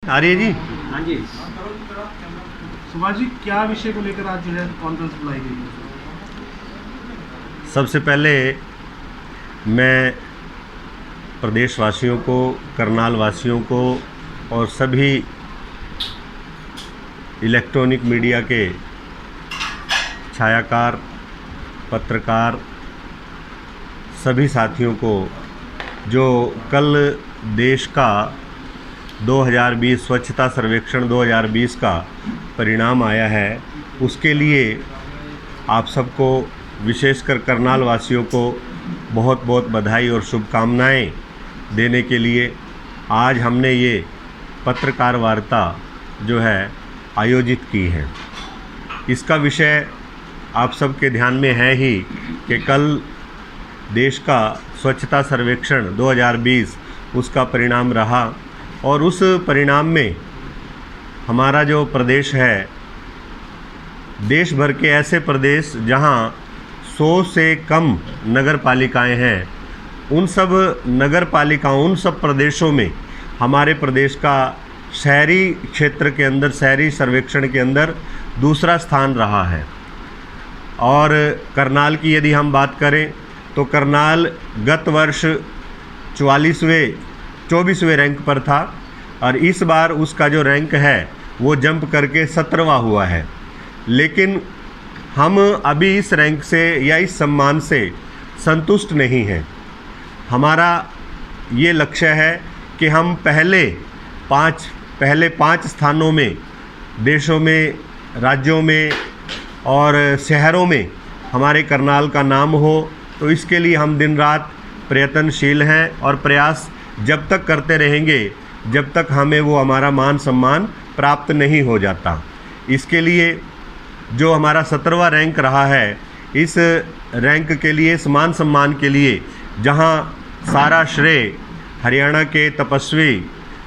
आ रही है जी। हाँ जी। सुभाष जी, क्या विषय को लेकर आज जो है कॉन्फ्रेंस बुलाई गई है? सबसे पहले मैं प्रदेशवासियों को, करनाल वासियों को और सभी इलेक्ट्रॉनिक मीडिया के छायाकार, पत्रकार, सभी साथियों को जो कल देश का 2020 स्वच्छता सर्वेक्षण 2020 का परिणाम आया है, उसके लिए आप सबको, विशेषकर करनाल वासियों को बहुत बहुत बधाई और शुभकामनाएं देने के लिए आज हमने ये पत्रकार वार्ता जो है आयोजित की है। इसका विषय आप सबके ध्यान में है ही कि कल देश का स्वच्छता सर्वेक्षण 2020 उसका परिणाम रहा और उस परिणाम में हमारा जो प्रदेश है, देश भर के ऐसे प्रदेश जहां 100 से कम नगर पालिकाएँ हैं, उन सब नगर पालिकाओं, उन सब प्रदेशों में हमारे प्रदेश का शहरी क्षेत्र के अंदर, शहरी सर्वेक्षण के अंदर दूसरा स्थान रहा है। और करनाल की यदि हम बात करें तो करनाल गत वर्ष 24वें रैंक पर था और इस बार उसका जो रैंक है वो जंप करके 17वां हुआ है। लेकिन हम अभी इस रैंक से या इस सम्मान से संतुष्ट नहीं हैं। हमारा ये लक्ष्य है कि हम पहले पाँच स्थानों में, देशों में, राज्यों में और शहरों में हमारे करनाल का नाम हो, तो इसके लिए हम दिन रात प्रयत्नशील हैं और प्रयास जब तक करते रहेंगे जब तक हमें वो हमारा मान सम्मान प्राप्त नहीं हो जाता। इसके लिए जो हमारा 17वां रैंक रहा है, इस रैंक के लिए, इस मान सम्मान के लिए जहां सारा श्रेय हरियाणा के तपस्वी,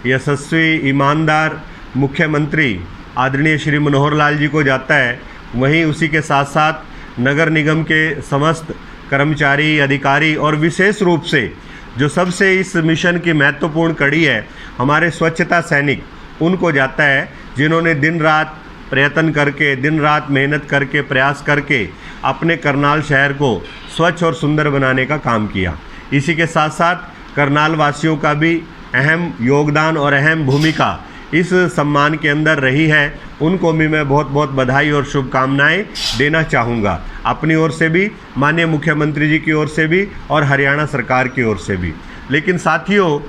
यशस्वी, ईमानदार मुख्यमंत्री आदरणीय श्री मनोहर लाल जी को जाता है, वहीं उसी के साथ साथ नगर निगम के समस्त कर्मचारी, अधिकारी और विशेष रूप से जो सबसे इस मिशन की महत्वपूर्ण कड़ी है, हमारे स्वच्छता सैनिक, उनको जाता है, जिन्होंने दिन रात प्रयत्न करके, दिन रात मेहनत करके, प्रयास करके अपने करनाल शहर को स्वच्छ और सुंदर बनाने का काम किया। इसी के साथ साथ करनाल वासियों का भी अहम योगदान और अहम भूमिका इस सम्मान के अंदर रही है। उनको भी मैं बहुत बहुत बधाई और शुभकामनाएं देना चाहूँगा, अपनी ओर से भी, माननीय मुख्यमंत्री जी की ओर से भी और हरियाणा सरकार की ओर से भी। लेकिन साथियों,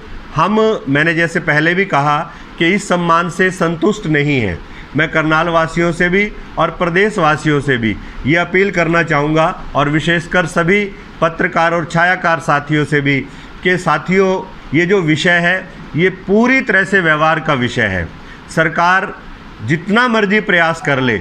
मैंने जैसे पहले भी कहा कि इस सम्मान से संतुष्ट नहीं हैं। मैं करनाल वासियों से भी और प्रदेश वासियों से भी ये अपील करना चाहूँगा और विशेषकर सभी पत्रकार और छायाकार साथियों से भी कि साथियों, ये जो विषय है ये पूरी तरह से व्यवहार का विषय है। सरकार जितना मर्जी प्रयास कर ले,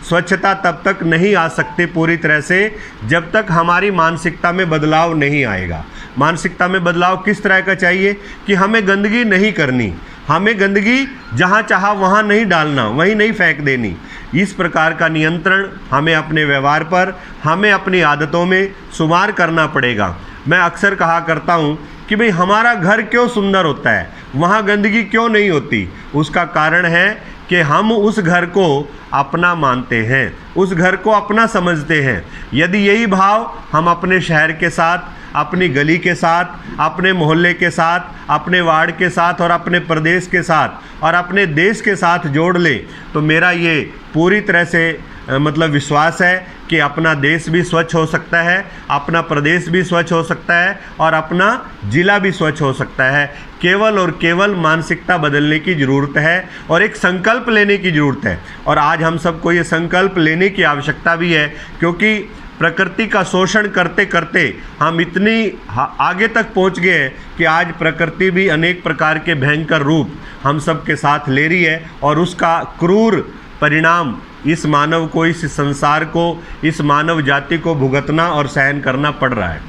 स्वच्छता तब तक नहीं आ सकती पूरी तरह से जब तक हमारी मानसिकता में बदलाव नहीं आएगा। मानसिकता में बदलाव किस तरह का चाहिए कि हमें गंदगी नहीं करनी, हमें गंदगी जहाँ चाहा वहाँ नहीं डालना, वहीं नहीं फेंक देनी। इस प्रकार का नियंत्रण हमें अपने व्यवहार पर, हमें अपनी आदतों में सुधार करना पड़ेगा। मैं अक्सर कहा करता हूँ कि भाई हमारा घर क्यों सुंदर होता है, वहाँ गंदगी क्यों नहीं होती? उसका कारण है कि हम उस घर को अपना मानते हैं, उस घर को अपना समझते हैं। यदि यही भाव हम अपने शहर के साथ, अपनी गली के साथ, अपने मोहल्ले के साथ, अपने वार्ड के साथ और अपने प्रदेश के साथ और अपने देश के साथ जोड़ ले, तो मेरा ये पूरी तरह से विश्वास है कि अपना देश भी स्वच्छ हो सकता है, अपना प्रदेश भी स्वच्छ हो सकता है और अपना जिला भी स्वच्छ हो सकता है। केवल और केवल मानसिकता बदलने की ज़रूरत है और एक संकल्प लेने की ज़रूरत है। और आज हम सबको ये संकल्प लेने की आवश्यकता भी है, क्योंकि प्रकृति का शोषण करते करते हम इतनी आगे तक पहुंच गए हैं कि आज प्रकृति भी अनेक प्रकार के भयंकर रूप हम सब के साथ ले रही है और उसका क्रूर परिणाम इस मानव को, इस संसार को, इस मानव जाति को भुगतना और सहन करना पड़ रहा है।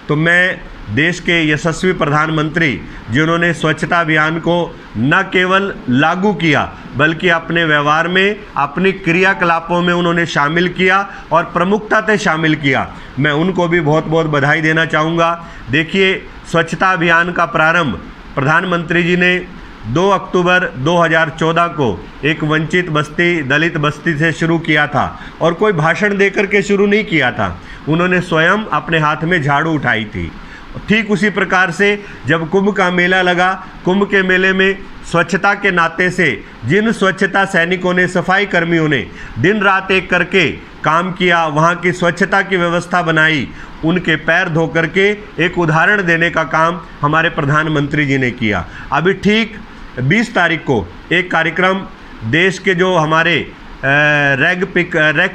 तो मैं देश के यशस्वी प्रधानमंत्री, जिन्होंने स्वच्छता अभियान को न केवल लागू किया बल्कि अपने व्यवहार में, अपनी क्रियाकलापों में उन्होंने शामिल किया और प्रमुखता से शामिल किया, मैं उनको भी बहुत बहुत बधाई देना चाहूँगा। देखिए, स्वच्छता अभियान का प्रारंभ प्रधानमंत्री जी ने 2 अक्टूबर 2014 को एक वंचित बस्ती, दलित बस्ती से शुरू किया था और कोई भाषण देकर के शुरू नहीं किया था। उन्होंने स्वयं अपने हाथ में झाड़ू उठाई थी। ठीक उसी प्रकार से जब कुंभ का मेला लगा, कुंभ के मेले में स्वच्छता के नाते से जिन स्वच्छता सैनिकों ने, सफाई कर्मियों ने दिन रात एक करके काम किया, वहाँ की स्वच्छता की व्यवस्था बनाई, उनके पैर धो करके एक उदाहरण देने का काम हमारे प्रधानमंत्री जी ने किया। अभी ठीक 20 तारीख को एक कार्यक्रम देश के जो हमारे रैग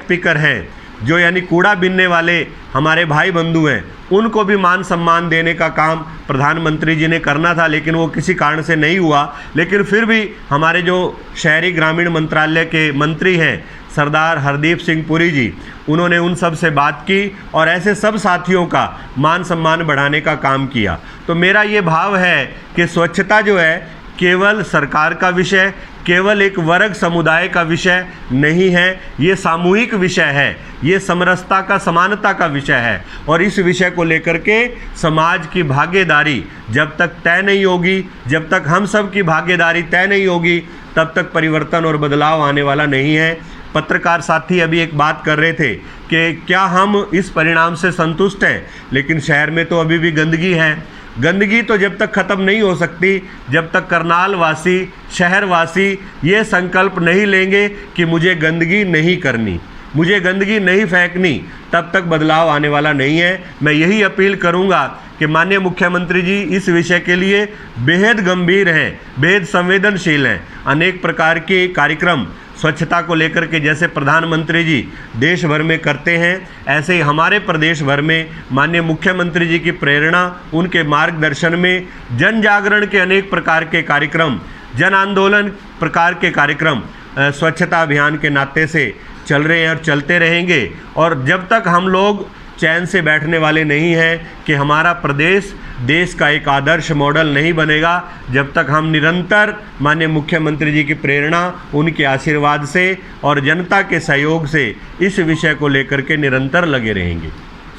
पिकर हैं, जो यानी कूड़ा बीनने वाले हमारे भाई बंधु हैं, उनको भी मान सम्मान देने का काम प्रधानमंत्री जी ने करना था, लेकिन वो किसी कारण से नहीं हुआ। लेकिन फिर भी हमारे जो शहरी ग्रामीण मंत्रालय के मंत्री हैं सरदार हरदीप सिंह पुरी जी, उन्होंने उन सब से बात की और ऐसे सब साथियों का मान सम्मान बढ़ाने का काम किया। तो मेरा ये भाव है कि स्वच्छता जो है केवल सरकार का विषय, केवल एक वर्ग समुदाय का विषय नहीं है, ये सामूहिक विषय है, ये समरसता का, समानता का विषय है। और इस विषय को लेकर के समाज की भागीदारी जब तक तय नहीं होगी, जब तक हम सब की भागीदारी तय नहीं होगी, तब तक परिवर्तन और बदलाव आने वाला नहीं है। पत्रकार साथी अभी एक बात कर रहे थे कि क्या हम इस परिणाम से संतुष्ट हैं, लेकिन शहर में तो अभी भी गंदगी है। गंदगी तो जब तक ख़त्म नहीं हो सकती, जब तक करनाल वासी, शहरवासी ये संकल्प नहीं लेंगे कि मुझे गंदगी नहीं करनी, मुझे गंदगी नहीं फेंकनी, तब तक बदलाव आने वाला नहीं है। मैं यही अपील करूंगा कि माननीय मुख्यमंत्री जी इस विषय के लिए बेहद गंभीर हैं, बेहद संवेदनशील हैं। अनेक प्रकार के कार्यक्रम स्वच्छता को लेकर के जैसे प्रधानमंत्री जी देश भर में करते हैं, ऐसे ही हमारे प्रदेश भर में माननीय मुख्यमंत्री जी की प्रेरणा, उनके मार्गदर्शन में जन जागरण के अनेक प्रकार के कार्यक्रम, जन आंदोलन प्रकार के कार्यक्रम स्वच्छता अभियान के नाते से चल रहे हैं और चलते रहेंगे। और जब तक हम लोग चैन से बैठने वाले नहीं हैं कि हमारा प्रदेश देश का एक आदर्श मॉडल नहीं बनेगा, जब तक हम निरंतर माननीय मुख्यमंत्री जी की प्रेरणा, उनके आशीर्वाद से और जनता के सहयोग से इस विषय को लेकर के निरंतर लगे रहेंगे।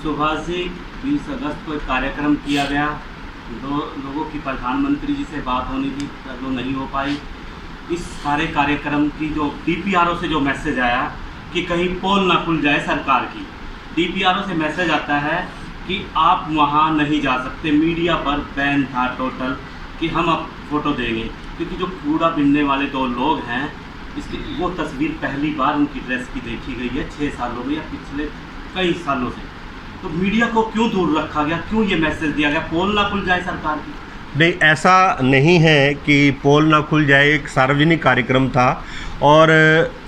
सुभाष जी, 20 अगस्त को एक कार्यक्रम किया गया, 2 लोगों की प्रधानमंत्री जी से बात होनी थी, वो नहीं हो पाई। इस सारे कार्यक्रम की जो DPRO से जो मैसेज आया कि कहीं पोल ना खुल जाए सरकार की, DPRO से मैसेज आता है कि आप वहाँ नहीं जा सकते, मीडिया पर बैन था टोटल कि हम अब फोटो देंगे, क्योंकि जो कूड़ा बीनने वाले 2 लोग हैं, इसकी वो तस्वीर पहली बार उनकी ड्रेस की देखी गई है 6 सालों में या पिछले कई सालों से। तो मीडिया को क्यों दूर रखा गया, क्यों ये मैसेज दिया गया पोल ना खुल जाए सरकार की? नहीं, ऐसा नहीं है कि पोल ना खुल जाए, एक सार्वजनिक कार्यक्रम था और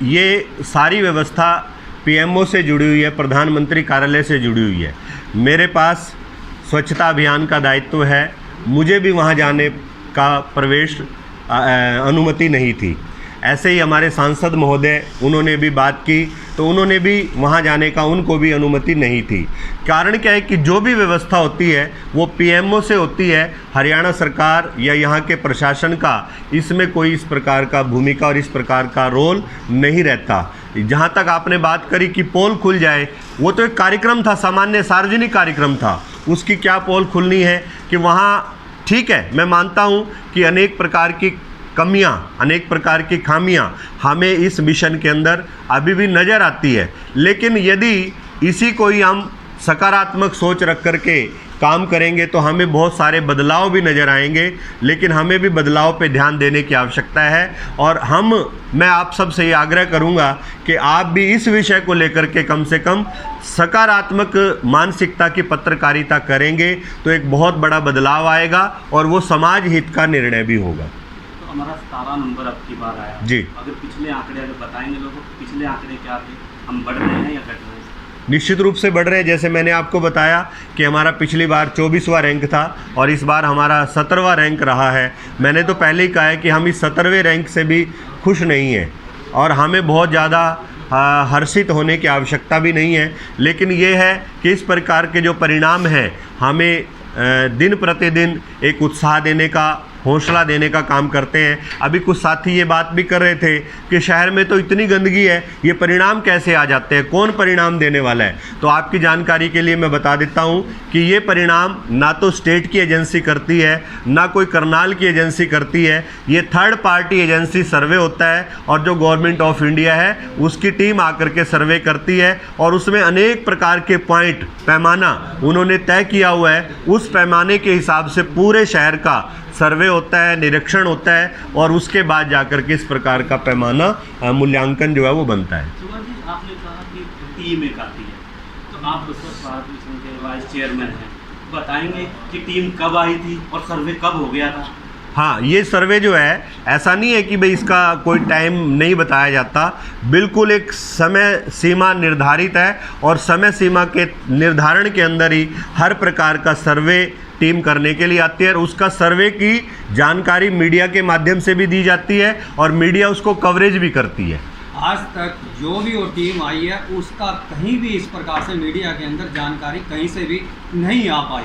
ये सारी व्यवस्था PMO से जुड़ी हुई है, प्रधानमंत्री कार्यालय से जुड़ी हुई है। मेरे पास स्वच्छता अभियान का दायित्व है, मुझे भी वहाँ जाने का प्रवेश अनुमति नहीं थी। ऐसे ही हमारे सांसद महोदय, उन्होंने भी बात की तो उन्होंने भी वहाँ जाने का, उनको भी अनुमति नहीं थी। कारण क्या है कि जो भी व्यवस्था होती है वो PMO से होती है, हरियाणा सरकार या यहाँ के प्रशासन का इसमें कोई इस प्रकार का भूमिका और इस प्रकार का रोल नहीं रहता। जहाँ तक आपने बात करी कि पोल खुल जाए, वो तो एक कार्यक्रम था, सामान्य सार्वजनिक कार्यक्रम था, उसकी क्या पोल खुलनी है कि वहाँ ठीक है, मैं मानता हूँ कि अनेक प्रकार की कमियां, अनेक प्रकार की खामियां हमें इस मिशन के अंदर अभी भी नज़र आती है। लेकिन यदि इसी को ही हम सकारात्मक सोच रख कर के काम करेंगे तो हमें बहुत सारे बदलाव भी नज़र आएंगे। लेकिन हमें भी बदलाव पे ध्यान देने की आवश्यकता है और मैं आप सब से ये आग्रह करूँगा कि आप भी इस विषय को लेकर के कम से कम सकारात्मक मानसिकता की पत्रकारिता करेंगे तो एक बहुत बड़ा बदलाव आएगा और वो समाज हित का निर्णय भी होगा। तो हमारा 17 नंबर अब की बार आया जी, अगर पिछले आंकड़े अगर बताएंगे लोगों को, पिछले आंकड़े क्या थे, हम बढ़ रहे हैं या घट रहे हैं? निश्चित रूप से बढ़ रहे हैं। जैसे मैंने आपको बताया कि हमारा पिछली बार 24वां रैंक था और इस बार हमारा 17वां रैंक रहा है। मैंने तो पहले ही कहा है कि हम इस 17वें रैंक से भी खुश नहीं हैं और हमें बहुत ज़्यादा हर्षित होने की आवश्यकता भी नहीं है। लेकिन ये है कि इस प्रकार के जो परिणाम हैं हमें दिन प्रतिदिन एक उत्साह देने का हौसला देने का काम करते हैं। अभी कुछ साथी ये बात भी कर रहे थे कि शहर में तो इतनी गंदगी है, ये परिणाम कैसे आ जाते हैं, कौन परिणाम देने वाला है। तो आपकी जानकारी के लिए मैं बता देता हूँ कि ये परिणाम ना तो स्टेट की एजेंसी करती है, ना कोई करनाल की एजेंसी करती है, ये थर्ड पार्टी एजेंसी सर्वे होता है और जो गवर्नमेंट ऑफ इंडिया है उसकी टीम आकर के सर्वे करती है और उसमें अनेक प्रकार के पॉइंट, पैमाना उन्होंने तय किया हुआ है। उस पैमाने के हिसाब से पूरे शहर का सर्वे होता है, निरीक्षण होता है और उसके बाद जाकर के इस प्रकार का पैमाना मूल्यांकन जो है वो बनता है। सुभाष जी, आपने कहा कि टीम एक आती है, तो आप स्वच्छ भारत मिशन के वाइस चेयरमैन हैं, बताएंगे कि टीम कब आई थी और सर्वे कब हो गया था? हाँ, ये सर्वे जो है ऐसा नहीं है कि भाई इसका कोई टाइम नहीं बताया जाता, बिल्कुल एक समय सीमा निर्धारित है और समय सीमा के निर्धारण के अंदर ही हर प्रकार का सर्वे टीम करने के लिए आती है और उसका सर्वे की जानकारी मीडिया के माध्यम से भी दी जाती है और मीडिया उसको कवरेज भी करती है। आज तक जो भी वो टीम आई है उसका कहीं भी इस प्रकार से मीडिया के अंदर जानकारी कहीं से भी नहीं आ पाई।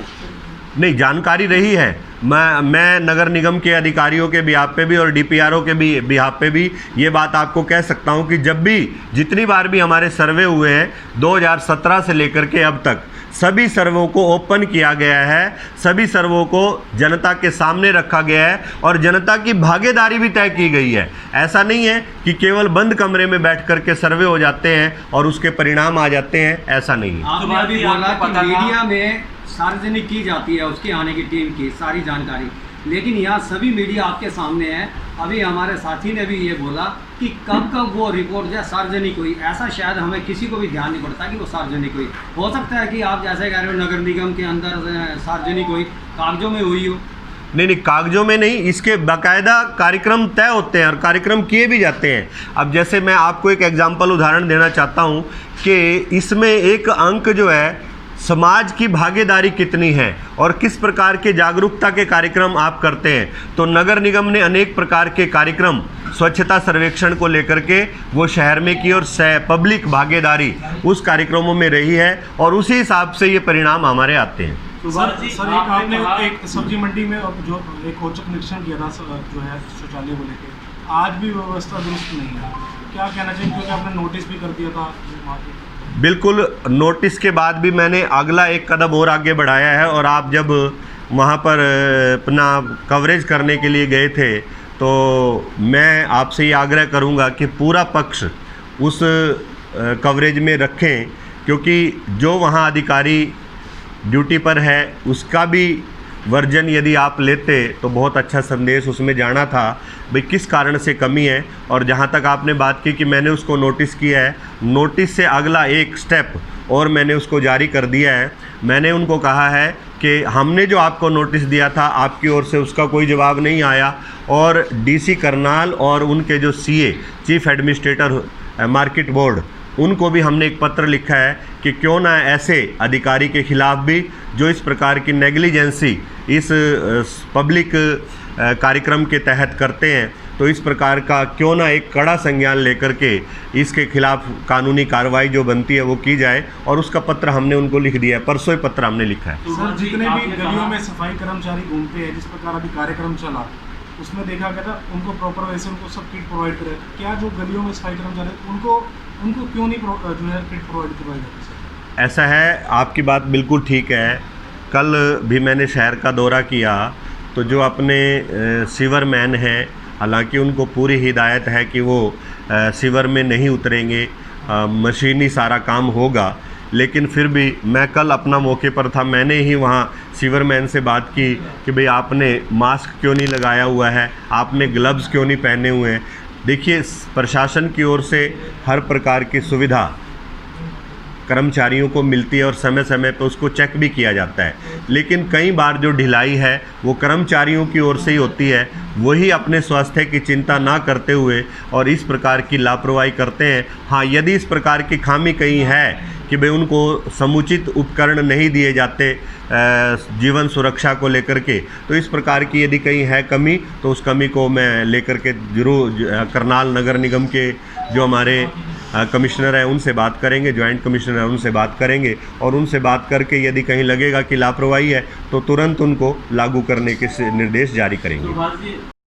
नहीं, जानकारी रही है। मैं नगर निगम के अधिकारियों के बिहाफ पे भी और डीपीआरओ के भी बिहाफ पे भी ये बात आपको कह सकता हूँ कि जब भी जितनी बार भी हमारे सर्वे हुए हैं 2017 से लेकर के अब तक सभी सर्वों को ओपन किया गया है, सभी सर्वों को जनता के सामने रखा गया है और जनता की भागीदारी भी तय की गई है। ऐसा नहीं है कि केवल बंद कमरे में बैठ करके सर्वे हो जाते हैं और उसके परिणाम आ जाते हैं, ऐसा नहीं है। आपने अभी बोला कि मीडिया में सार्वजनिक की जाती है उसके आने की टीम की सारी जानकारी, लेकिन यहाँ सभी मीडिया आपके सामने है। अभी हमारे साथी ने भी ये बोला कि कब कब वो रिपोर्ट जो सार्वजनिक हुई, ऐसा शायद हमें किसी को भी ध्यान नहीं पड़ता कि वो सार्वजनिक हुई। हो सकता है कि आप जैसे कह रहे हो नगर निगम के अंदर सार्वजनिक हुई, कागजों में हुई हो। नहीं, कागजों में नहीं, इसके बाकायदा कार्यक्रम तय होते हैं और कार्यक्रम किए भी जाते हैं। अब जैसे मैं आपको एक एग्जाम्पल उदाहरण देना चाहता हूँ कि इसमें एक अंक जो है समाज की भागीदारी कितनी है और किस प्रकार के जागरूकता के कार्यक्रम आप करते हैं। तो नगर निगम ने अनेक प्रकार के कार्यक्रम स्वच्छता सर्वेक्षण को लेकर के वो शहर में की और पब्लिक भागीदारी उस कार्यक्रमों में रही है और उसी हिसाब से ये परिणाम हमारे आते हैं। सर एक आपने एक सब्जी मंडी में जो एक औचक निरीक्षण किया था जो है शौचालय को लेकर, आज भी व्यवस्था दुरुस्त नहीं है, क्या कहना चाहिए? क्योंकि आपने नोटिस भी कर दिया था वहाँ पे। बिल्कुल, नोटिस के बाद भी मैंने अगला एक कदम और आगे बढ़ाया है और आप जब वहाँ पर अपना कवरेज करने के लिए गए थे तो मैं आपसे ये आग्रह करूँगा कि पूरा पक्ष उस कवरेज में रखें, क्योंकि जो वहाँ अधिकारी ड्यूटी पर है उसका भी वर्जन यदि आप लेते तो बहुत अच्छा संदेश उसमें जाना था भाई किस कारण से कमी है। और जहाँ तक आपने बात की कि मैंने उसको नोटिस किया है, नोटिस से अगला एक स्टेप और मैंने उसको जारी कर दिया है। मैंने उनको कहा है कि हमने जो आपको नोटिस दिया था आपकी ओर से उसका कोई जवाब नहीं आया और डीसी करनाल और उनके जो CA chief administrator market board उनको भी हमने एक पत्र लिखा है कि क्यों ना ऐसे अधिकारी के खिलाफ भी जो इस प्रकार की नेग्लिजेंसी इस पब्लिक कार्यक्रम के तहत करते हैं, तो इस प्रकार का क्यों ना एक कड़ा संज्ञान लेकर के इसके खिलाफ कानूनी कार्रवाई जो बनती है वो की जाए और उसका पत्र हमने उनको लिख दिया है। परसों ही पत्र हमने लिखा है। सर, जितने भी गलियों में सफाई कर्मचारी घूमते हैं, जिस प्रकार अभी कार्यक्रम चला उसमें देखा गया था उनको प्रॉपर वैसे उनको सब किट प्रोवाइड करें, क्या जो गलियों में सफाई कर्मचारी उनको क्यों नहीं जो है किट प्रोवाइड करवाई जाती? ऐसा है, आपकी बात बिल्कुल ठीक है। कल भी मैंने शहर का दौरा किया तो जो अपने सीवर मैन हैं, हालांकि उनको पूरी हिदायत है कि वो सीवर में नहीं उतरेंगे, मशीनी सारा काम होगा, लेकिन फिर भी मैं कल अपना मौके पर था, मैंने ही वहाँ सीवरमैन से बात की कि भाई आपने मास्क क्यों नहीं लगाया हुआ है, आपने ग्लव्स क्यों नहीं पहने हुए हैं। देखिए, प्रशासन की ओर से हर प्रकार की सुविधा कर्मचारियों को मिलती है और समय समय पर उसको चेक भी किया जाता है, लेकिन कई बार जो ढिलाई है वो कर्मचारियों की ओर से ही होती है। वही अपने स्वास्थ्य की चिंता ना करते हुए और इस प्रकार की लापरवाही करते हैं। हाँ, यदि इस प्रकार की खामी कहीं है कि भाई उनको समुचित उपकरण नहीं दिए जाते जीवन सुरक्षा को लेकर के, तो इस प्रकार की यदि कहीं है कमी तो उस कमी को मैं लेकर के जरूर करनाल नगर निगम के जो हमारे कमिश्नर है उनसे बात करेंगे, जॉइंट कमिश्नर है उनसे बात करेंगे और उनसे बात करके यदि कहीं लगेगा कि लापरवाही है तो तुरंत उनको लागू करने के निर्देश जारी करेंगे।